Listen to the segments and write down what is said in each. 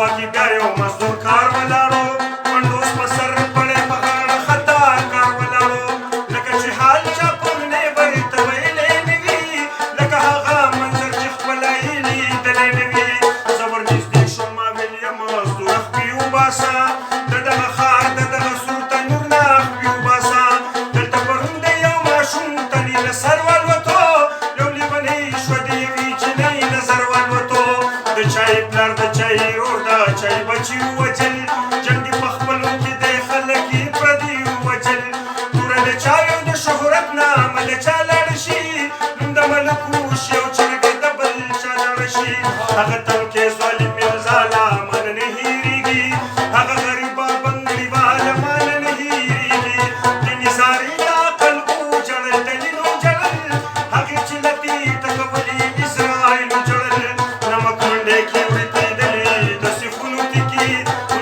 خوا کې بیا یو مزدور کار ولاړو منډوس په سر پړی په غاړه خطا کار ولاړو لکه چې حال چا پرونی به ته ویلی نه وي لکه هغه منظر چې خپله یې لیدلی نه وي زه ورنږدې شوم ما ویل یم مزدور خپې وباسه د دغه ښار د دغه سور تنور نه خپې وباسه دلته پرون د یو ماشوم تنې له سر والوتو یو لیونۍ شوه د یوې جنۍ نظر والوتو د چای پلار د چای رور د چای بچي ووجل جنګ دې په خپلو کې دی خلک یې پردي ووجل توره د چایو د شهرت نه عمل چا لاړه شي نوم د ملک وشي او چرګې د بل چا لاړه شي هغه تنکې ظالم یو ظالمان نه هېرېږي هغه غریبه بنګړیواله مال نه هېرېږي د نظارې د عقل وجړل دلیلو جړل هغې چې لتې ټکولې اسرائیلو جړل نمک منډۍ کې وړتېدلې د سیخونو تکې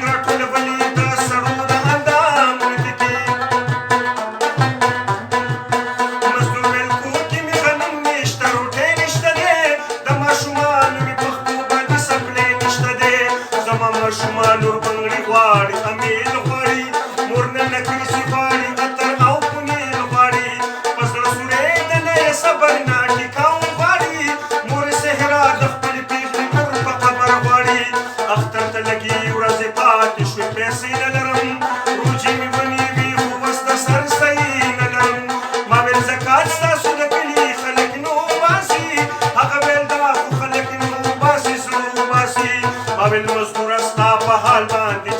راټولولې د سړو د اندامونو تکې مزدور ویل کور کې مې غنم نشته روټۍ نشته دی د ماشومانو مې پښتو باندې سپلې نشته دی زما ماشومان نور بنګړي غواړي امیل غواړي مور نه نکریزي غواړي عطر او پونیل غواړي په زړه سورې د نه یې صبر نه ټیکاو غواړي مور صحرا د خپلې پېغلې کور په قبر غواړي اختر ته لګي ورځې پاتې شوې پیسې نه لرم روجې مې ونیوي خو اوس د سر صحیح نه لرم ما ویل زکات ستاسو د کلي خلک نه وباسي هغه ویل دا خو خلک نه وباسي زړه وباسي ما ویل مزدوره ستا په حال باندې